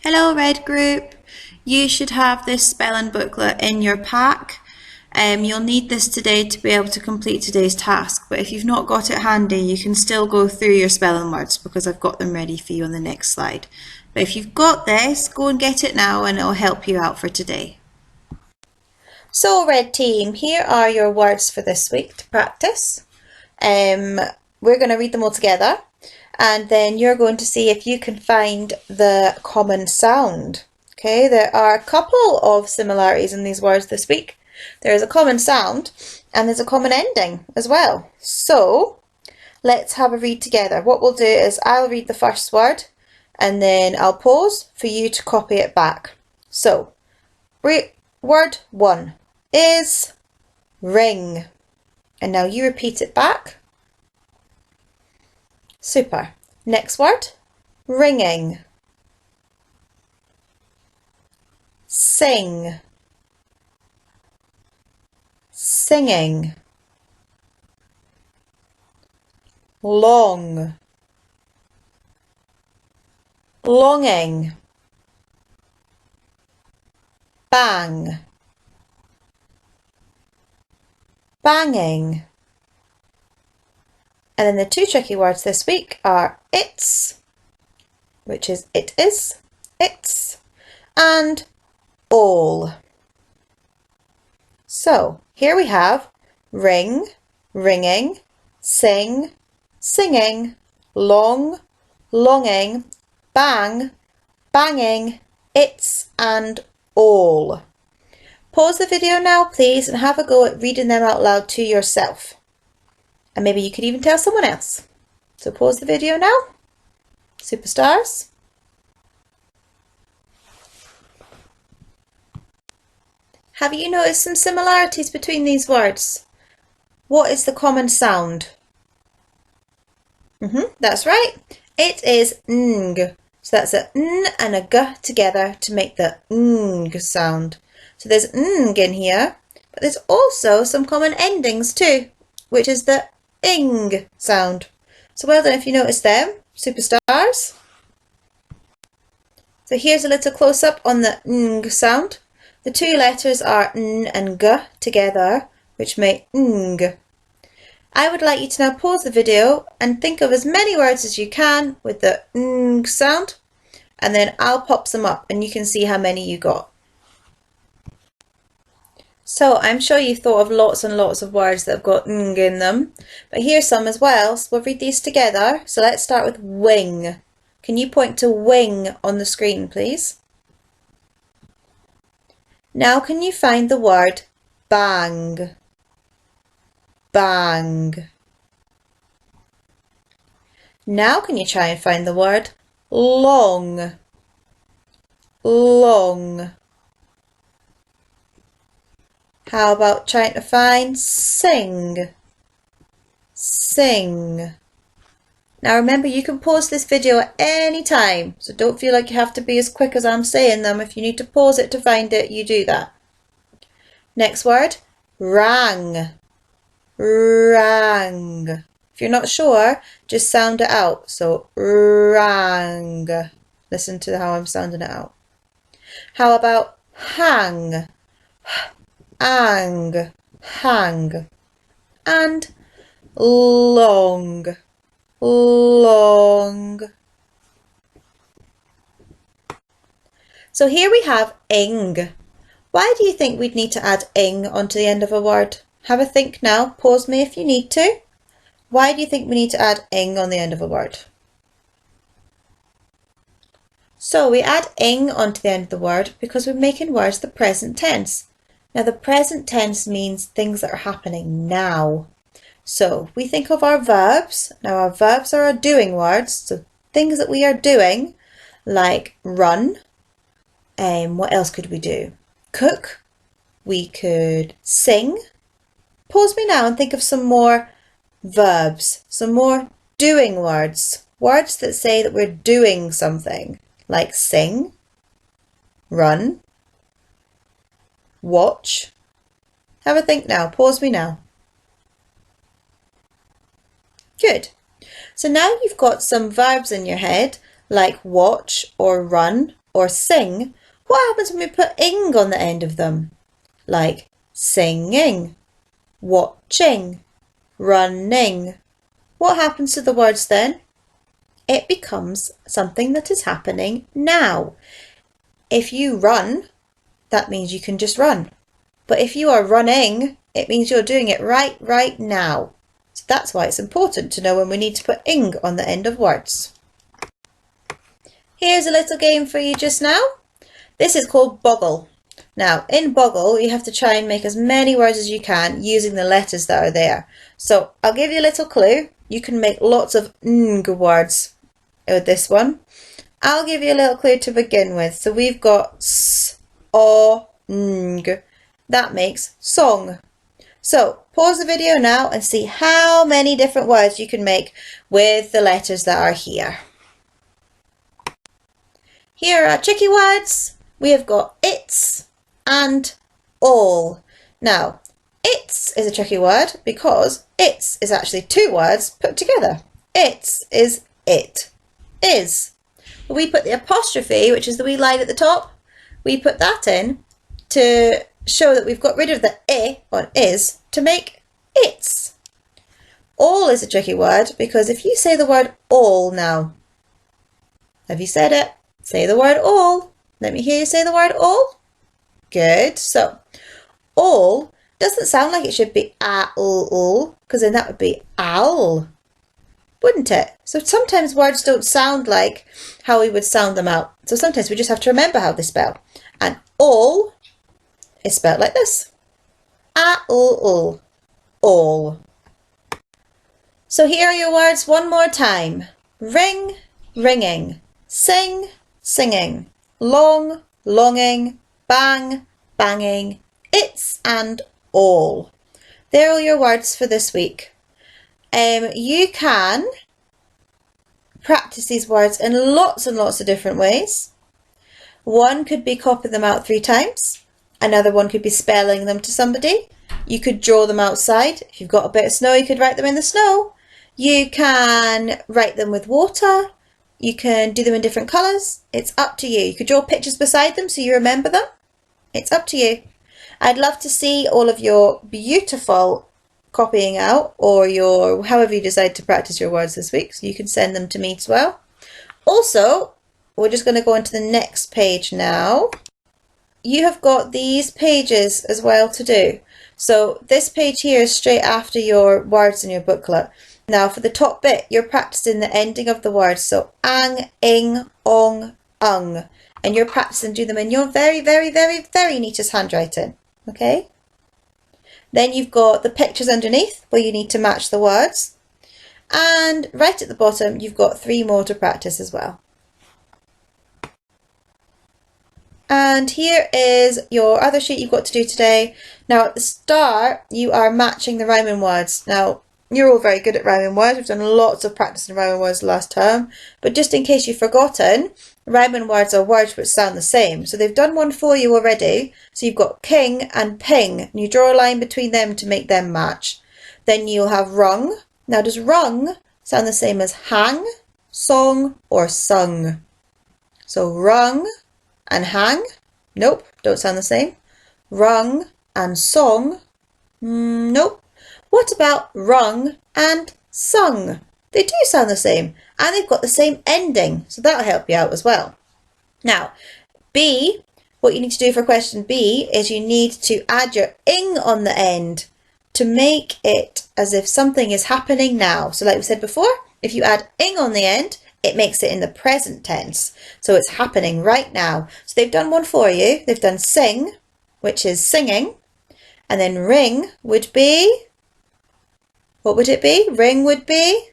Hello Red Group. You should have this spelling booklet in your pack. You'll need this today to be able to complete today's task, but if you've not got it handy, you can still go through your spelling words because I've got them ready for you on the next slide. But if you've got this, go and get it now and it'll help you out for today. So Red Team, here are your words for this week to practice. We're going to read them all together and then you're going to see if you can find the common sound. Okay, there are a couple of similarities in these words this week. There is a common sound and there's a common ending as well. So let's have a read together. What we'll do is I'll read the first word and then I'll pause for you to copy it back. So word 1 is ring, and now you repeat it back. Super. Next word, ringing. Sing. Singing. Long. Longing. Bang. Banging. And then the two tricky words this week are it's, which is it is, it's, and all. So here we have ring, ringing, sing, singing, long, longing, bang, banging, it's, and all. Pause the video now, please, and have a go at reading them out loud to yourself. And maybe you could even tell someone else. So pause the video now. Superstars. Have you noticed some similarities between these words? What is the common sound? That's right. It is ng. So that's a n and a g together to make the ng sound. So there's ng in here, but there's also some common endings too, which is the ing sound. So well done if you noticed them, superstars. So here's a little close-up on the ng sound. The two letters are n and g together, which make ng. I would like you to now pause the video and think of as many words as you can with the ng sound, and then I'll pop some up and you can see how many you got. So I'm sure you've thought of lots and lots of words that have got ng in them, but here's some as well, so we'll read these together. So let's start with wing. Can you point to wing on the screen, please? Now can you find the word bang? Bang. Now can you try and find the word long? Long. How about trying to find sing? Sing. Now remember, you can pause this video at any time, so don't feel like you have to be as quick as I'm saying them. If you need to pause it to find it, you do that. Next word, rang. Rang. If you're not sure, just sound it out. So rang. Listen to how I'm sounding it out. How about hang? Ang, hang, and long, long. So here we have ing. Why do you think we'd need to add ing onto the end of a word? Have a think now, pause me if you need to. Why do you think we need to add ing on the end of a word? So we add ing onto the end of the word because we're making words the present tense. Now the present tense means things that are happening now. So we think of our verbs. Now our verbs are our doing words, so things that we are doing, like run. What else could we do? Cook. We could sing. Pause me now and think of some more verbs, some more doing words. Words that say that we're doing something, like sing, run, watch. Have a think now. Pause me now. Good. So now you've got some verbs in your head like watch or run or sing, what happens when we put ing on the end of them? Like singing, watching, running. What happens to the words then? It becomes something that is happening now. If you run, that means you can just run. But if you are running, it means you're doing it right now. So that's why it's important to know when we need to put ing on the end of words. Here's a little game for you just now. This is called Boggle. Now, in Boggle, you have to try and make as many words as you can using the letters that are there. So I'll give you a little clue. You can make lots of ng words with this one. I'll give you a little clue to begin with. So we've got s, o, ng. That makes song. So pause the video now and see how many different words you can make with the letters that are here. Here are tricky words. We have got it's and all. Now, it's is a tricky word because it's is actually two words put together. It's is it is. We put the apostrophe, which is the wee line at the top, we put that in to show that we've got rid of the I on is to make it's. All is a tricky word because if you say the word all now, have you said it? Say the word all. Let me hear you say the word all. Good. So, all doesn't sound like it should be all, because then that would be owl, wouldn't it? So sometimes words don't sound like how we would sound them out. So sometimes we just have to remember how they spell. And all is spelled like this. All. So here are your words one more time. Ring, ringing. Sing, singing. Long, longing. Bang, banging. It's and all. They're all your words for this week. You can practice these words in lots and lots of different ways. One could be copying them out 3 times. Another one could be spelling them to somebody. You could draw them outside. If you've got a bit of snow, you could write them in the snow. You can write them with water. You can do them in different colours. It's up to you. You could draw pictures beside them so you remember them. It's up to you. I'd love to see all of your beautiful copying out or your however you decide to practice your words this week, so you can send them to me as well. Also, we're just going to go on to the next page now. You have got these pages as well to do. So this page here is straight after your words in your booklet. Now for the top bit, you're practicing the ending of the words. So ang, ing, ong, ung. And you're practicing do them in your very neatest handwriting. Okay? Then you've got the pictures underneath where you need to match the words. And right at the bottom, you've got 3 more to practice as well. And here is your other sheet you've got to do today. Now at the start, you are matching the rhyming words. Now, you're all very good at rhyming words. We've done lots of practice in rhyming words last term. But just in case you've forgotten, rhyming words are words which sound the same. So they've done one for you already. So you've got king and ping. And you draw a line between them to make them match. Then you'll have rung. Now does rung sound the same as hang, song or sung? So rung and hang? Nope, don't sound the same. Rung and song? Nope. What about rung and sung? They do sound the same and they've got the same ending, so that'll help you out as well. Now, B, what you need to do for question B is you need to add your ing on the end to make it as if something is happening now. So like we said before, if you add ing on the end, it makes it in the present tense. So it's happening right now. So they've done one for you. They've done sing, which is singing. And then ring would be, what would it be? Ring would be,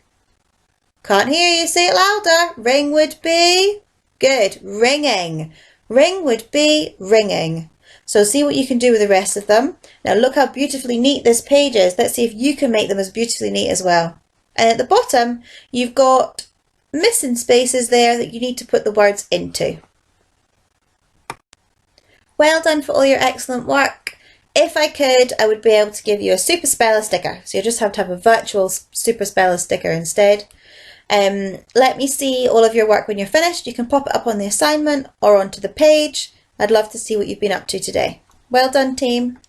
can't hear you, say it louder. Ring would be, good, ringing. Ring would be ringing. So see what you can do with the rest of them. Now look how beautifully neat this page is. Let's see if you can make them as beautifully neat as well. And at the bottom, you've got missing spaces there that you need to put the words into. Well done for all your excellent work. If I could, I would be able to give you a Super Speller sticker. So you just have to have a virtual Super Speller sticker instead. Let me see all of your work when you're finished. You can pop it up on the assignment or onto the page. I'd love to see what you've been up to today. Well done, team.